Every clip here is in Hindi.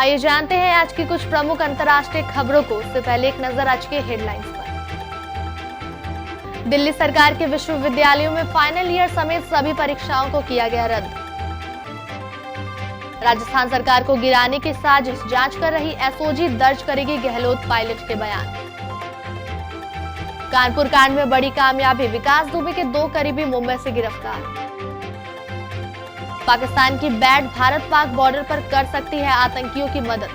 आइए जानते हैं आज की कुछ प्रमुख अंतर्राष्ट्रीय खबरों को। उससे पहले एक नजर आज के हेडलाइंस पर। दिल्ली सरकार के विश्वविद्यालयों में फाइनल ईयर समेत सभी परीक्षाओं को किया गया रद्द। राजस्थान सरकार को गिराने की साजिश, जांच कर रही एसओजी दर्ज करेगी गहलोत पायलट के बयान। कानपुर कांड में बड़ी कामयाबी, विकास दुबे के 2 करीबी मुंबई से गिरफ्तार। पाकिस्तान की बैट भारत पाक बॉर्डर पर कर सकती है आतंकियों की मदद।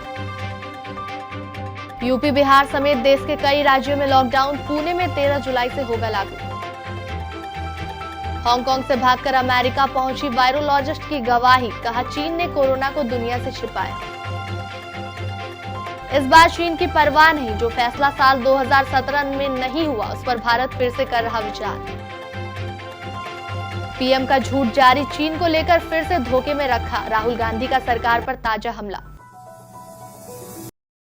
यूपी बिहार समेत देश के कई राज्यों में लॉकडाउन, पुणे में 13 जुलाई से होगा लागू। हांगकांग से भागकर अमेरिका पहुंची वायरोलॉजिस्ट की गवाही, कहा चीन ने कोरोना को दुनिया से छिपाया। इस बार चीन की परवाह नहीं, जो फैसला साल 2017 में नहीं हुआ उस पर भारत फिर से कर रहा विचार। पीएम का झूठ जारी, चीन को लेकर फिर से धोखे में रखा, राहुल गांधी का सरकार पर ताजा हमला।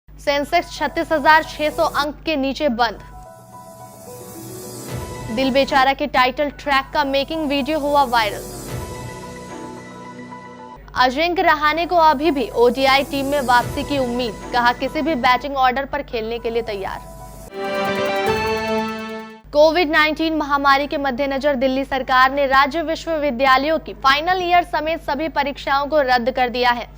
सेंसेक्स 36,600 अंक के नीचे बंद। दिल बेचारा के टाइटल ट्रैक का मेकिंग वीडियो हुआ वायरल। अजिंक्य रहाणे को अभी भी ओडीआई टीम में वापसी की उम्मीद, कहा किसी भी बैटिंग ऑर्डर पर खेलने के लिए तैयार। कोविड-19 महामारी के मद्देनजर दिल्ली सरकार ने राज्य विश्वविद्यालयों की फाइनल ईयर समेत सभी परीक्षाओं को रद्द कर दिया है।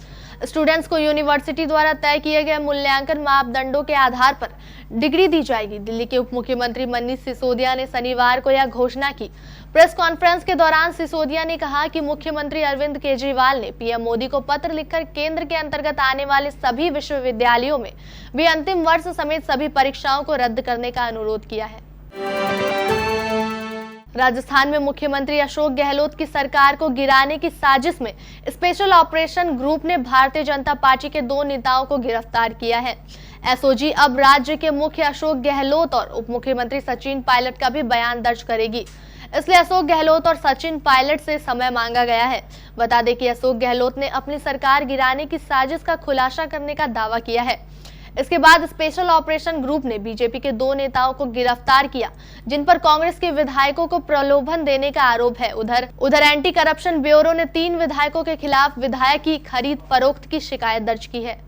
स्टूडेंट्स को यूनिवर्सिटी द्वारा तय किए गए मूल्यांकन मापदंडों के आधार पर डिग्री दी जाएगी। दिल्ली के उप मुख्यमंत्री मनीष सिसोदिया ने शनिवार को यह घोषणा की। प्रेस कॉन्फ्रेंस के दौरान सिसोदिया ने कहा कि मुख्यमंत्री अरविंद केजरीवाल ने पीएम मोदी को पत्र लिखकर केंद्र के अंतर्गत आने वाले सभी विश्वविद्यालयों में भी अंतिम वर्ष समेत सभी परीक्षाओं को रद्द करने का अनुरोध किया है। राजस्थान में मुख्यमंत्री अशोक गहलोत की सरकार को गिराने की साजिश में स्पेशल ऑपरेशन ग्रुप ने भारतीय जनता पार्टी के 2 नेताओं को गिरफ्तार किया है। एसओजी अब राज्य के मुख्य अशोक गहलोत और उप मुख्यमंत्री सचिन पायलट का भी बयान दर्ज करेगी। इसलिए अशोक गहलोत और सचिन पायलट से समय मांगा गया है। बता दें कि अशोक गहलोत ने अपनी सरकार गिराने की साजिश का खुलासा करने का दावा किया है। इसके बाद स्पेशल ऑपरेशन ग्रुप ने बीजेपी के 2 नेताओं को गिरफ्तार किया, जिन पर कांग्रेस के विधायकों को प्रलोभन देने का आरोप है। उधर एंटी करप्शन ब्यूरो ने 3 विधायकों के खिलाफ विधायक की खरीद फरोख्त की शिकायत दर्ज की है।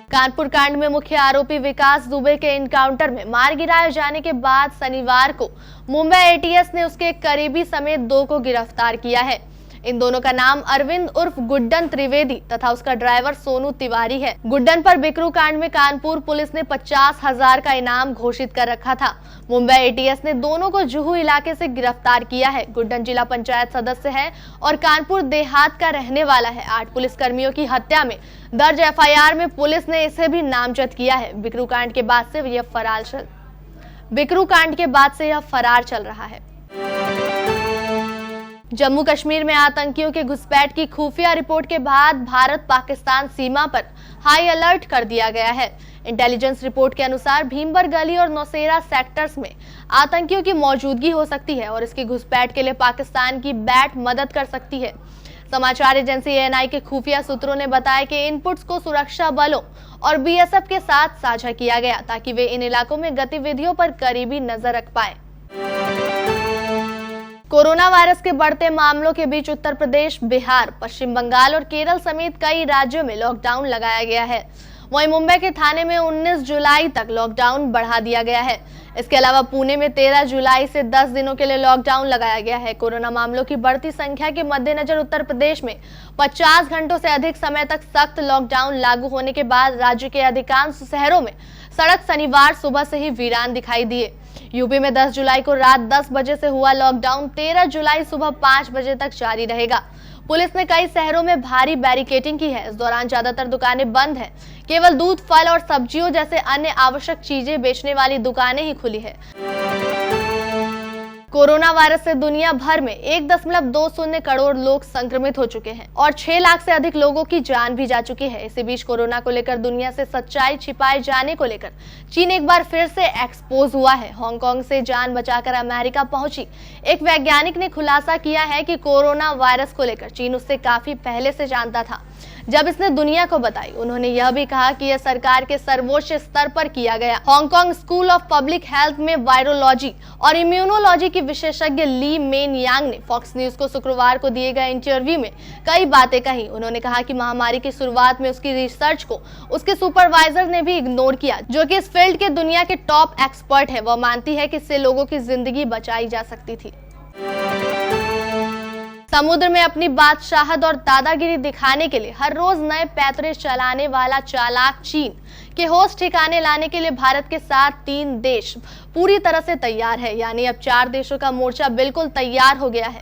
कानपुर कांड में मुख्य आरोपी विकास दुबे के एनकाउंटर में मार गिराए जाने के बाद शनिवार को मुंबई एटीएस ने उसके एक करीबी समेत 2 को गिरफ्तार किया है। इन दोनों का नाम अरविंद उर्फ गुड्डन त्रिवेदी तथा उसका ड्राइवर सोनू तिवारी है। गुड्डन पर बिकरू कांड में कानपुर पुलिस ने 50,000 का इनाम घोषित कर रखा था। मुंबई एटीएस ने दोनों को जुहू इलाके से गिरफ्तार किया है। गुड्डन जिला पंचायत सदस्य है और कानपुर देहात का रहने वाला है। 8 पुलिसकर्मियों की हत्या में दर्ज एफआईआर में पुलिस ने इसे भी नामजद किया है। बिकरू कांड के बाद से यह फरार चल रहा है। जम्मू कश्मीर में आतंकियों के घुसपैठ की खुफिया रिपोर्ट के बाद भारत पाकिस्तान सीमा पर हाई अलर्ट कर दिया गया है। इंटेलिजेंस रिपोर्ट के अनुसार भीमबर गली और नौशेरा सेक्टर्स में आतंकियों की मौजूदगी हो सकती है और इसकी घुसपैठ के लिए पाकिस्तान की बैट मदद कर सकती है। समाचार एजेंसी एएनआई के खुफिया सूत्रों ने बताया कि इनपुट्स को सुरक्षा बलों और बीएसएफ के साथ साझा किया गया ताकि वे इन इलाकों में गतिविधियों पर करीबी नजर रख पाए। कोरोना वायरस के बढ़ते मामलों के बीच उत्तर प्रदेश, बिहार, पश्चिम बंगाल और केरल समेत कई राज्यों में लॉकडाउन लगाया गया है। वहीं मुंबई के थाने में 19 जुलाई तक लॉकडाउन बढ़ा दिया गया है। इसके अलावा पुणे में 13 जुलाई से 10 दिनों के लिए लॉकडाउन लगाया गया है। कोरोना मामलों की बढ़ती संख्या के मद्देनजर उत्तर प्रदेश में 50 घंटों से अधिक समय तक सख्त लॉकडाउन लागू होने के बाद राज्य के अधिकांश शहरों में सड़क शनिवार सुबह से ही वीरान दिखाई दिए। यूपी में 10 जुलाई को रात 10 बजे से हुआ लॉकडाउन 13 जुलाई सुबह 5 बजे तक जारी रहेगा। पुलिस ने कई शहरों में भारी बैरिकेडिंग की है। इस दौरान ज्यादातर दुकानें बंद हैं। केवल दूध, फल और सब्जियों जैसे अन्य आवश्यक चीजें बेचने वाली दुकानें ही खुली है। कोरोना वायरस से दुनिया भर में 1.20 करोड़ लोग संक्रमित हो चुके हैं और 6 लाख से अधिक लोगों की जान भी जा चुकी है। इसी बीच कोरोना को लेकर दुनिया से सच्चाई छिपाए जाने को लेकर चीन एक बार फिर से एक्सपोज हुआ है। हांगकांग से जान बचाकर अमेरिका पहुंची एक वैज्ञानिक ने खुलासा किया है कि कोरोना वायरस को लेकर चीन उससे काफी पहले से जानता था। जब इसने दुनिया को बताई। उन्होंने यह भी कहा कि यह सरकार के सर्वोच्च स्तर पर किया गया। Hong Kong school of public health में वायरोलॉजी और इम्यूनोलॉजी की विशेषज्ञ ली मेन यांग ने फॉक्स न्यूज को शुक्रवार को दिए गए इंटरव्यू में कई बातें कही। उन्होंने कहा कि महामारी की शुरुआत में उसकी रिसर्च को उसके सुपरवाइजर ने भी इग्नोर किया, जो कि इस फील्ड के दुनिया के टॉप एक्सपर्ट है। वह मानती है कि इससे लोगों की जिंदगी बचाई जा सकती थी। समुद्र में अपनी बादशाहत और दादागिरी दिखाने के लिए हर रोज नए पैतरे चलाने वाला चालाक चीन के होश ठिकाने लाने के लिए भारत के साथ 3 देश पूरी तरह से तैयार है। यानी अब 4 देशों का मोर्चा बिल्कुल तैयार हो गया है।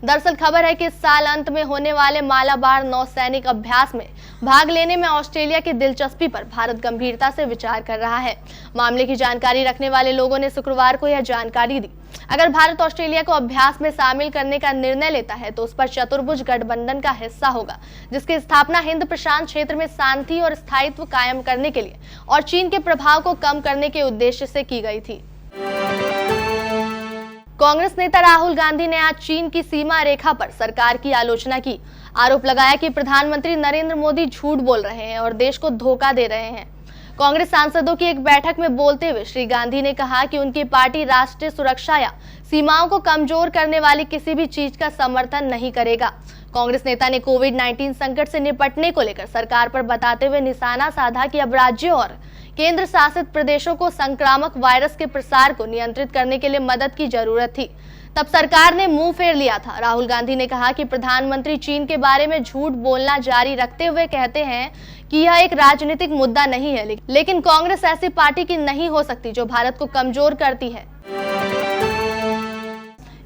दरअसल खबर है कि इस साल अंत में होने वाले मालाबार नौसैनिक अभ्यास में भाग लेने में ऑस्ट्रेलिया की दिलचस्पी पर भारत गंभीरता से विचार कर रहा है। मामले की जानकारी रखने वाले लोगों ने शुक्रवार को यह जानकारी दी। अगर भारत ऑस्ट्रेलिया को अभ्यास में शामिल करने का निर्णय लेता है तो उस पर चतुर्भुज गठबंधन का हिस्सा होगा, जिसकी स्थापना हिंद प्रशांत क्षेत्र में शांति और स्थायित्व कायम करने के लिए और चीन के प्रभाव को कम करने के उद्देश्य से की गई थी। कांग्रेस नेता राहुल गांधी ने आज चीन की सीमा रेखा पर सरकार की आलोचना की। आरोप लगाया कि प्रधानमंत्री नरेंद्र मोदी झूठ बोल रहे हैं और देश को धोखा दे रहे हैं। कांग्रेस सांसदों की एक बैठक में बोलते हुए श्री गांधी ने कहा कि उनकी पार्टी राष्ट्रीय सुरक्षा या सीमाओं को कमजोर करने वाली किसी भी चीज का समर्थन नहीं करेगा। कांग्रेस नेता ने कोविड-19 संकट से निपटने को लेकर सरकार पर बताते हुए निशाना साधा कि अब राज्यों और केंद्र शासित प्रदेशों को संक्रामक वायरस के प्रसार को नियंत्रित करने के लिए मदद की जरूरत थी। तब सरकार ने मुंह फेर लिया था। राहुल गांधी ने कहा कि प्रधानमंत्री चीन के बारे में झूठ बोलना जारी रखते हुए कहते हैं कि यह एक राजनीतिक मुद्दा नहीं है, लेकिन कांग्रेस ऐसी पार्टी की नहीं हो सकती जो भारत को कमजोर करती है।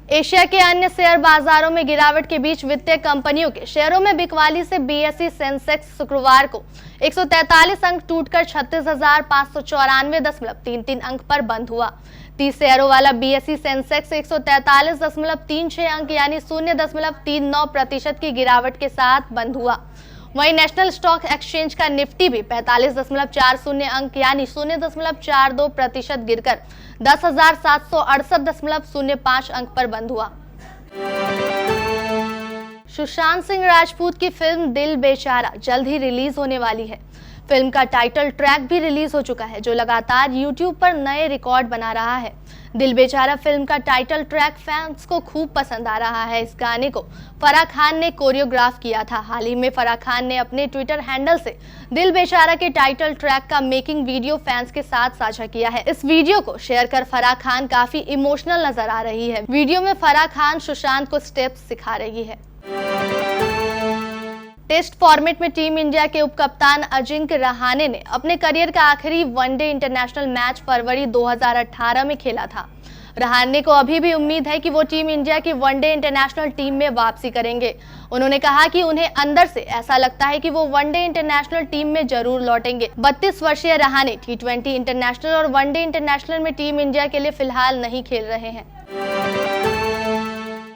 एशिया के अन्य शेयर बाजारों में गिरावट के बीच वित्तीय कंपनियों के शेयरों में बिकवाली से बीएसई सेंसेक्स शुक्रवार को 143 अंक टूटकर 36,594.33 अंक पर बंद हुआ। 30 शेयरों वाला बीएसई सेंसेक्स 143.36 अंक यानी 0.39% की गिरावट के साथ बंद हुआ। वहीं नेशनल स्टॉक एक्सचेंज का निफ्टी भी 45.40 अंक यानी 0.42% गिरकर 10,768.05 अंक पर बंद हुआ। सुशांत सिंह राजपूत की फिल्म दिल बेचारा जल्द ही रिलीज होने वाली है। फिल्म का टाइटल ट्रैक भी रिलीज हो चुका है, जो लगातार यूट्यूब पर नए रिकॉर्ड बना रहा है। दिल बेचारा फिल्म का टाइटल ट्रैक फैंस को खूब पसंद आ रहा है। इस गाने को फराह खान ने कोरियोग्राफ किया था। हाल ही में फराह खान ने अपने ट्विटर हैंडल से दिल बेचारा के टाइटल ट्रैक का मेकिंग वीडियो फैंस के साथ साझा किया है। इस वीडियो को शेयर कर फराह खान काफी इमोशनल नजर आ रही है। वीडियो में फराह खान सुशांत को स्टेप्स सिखा रही है। टेस्ट फॉर्मेट में टीम इंडिया के उपकप्तान अजिंक्य रहाणे ने अपने करियर का आखिरी वनडे इंटरनेशनल मैच फरवरी 2018 में खेला था। रहाणे को अभी भी उम्मीद है कि वो टीम इंडिया की वनडे इंटरनेशनल टीम में वापसी करेंगे। उन्होंने कहा कि उन्हें अंदर से ऐसा लगता है कि वो वनडे इंटरनेशनल टीम में जरूर लौटेंगे। 32 वर्षीय रहाणे T20 इंटरनेशनल और वनडे इंटरनेशनल में टीम इंडिया के लिए फिलहाल नहीं खेल रहे हैं।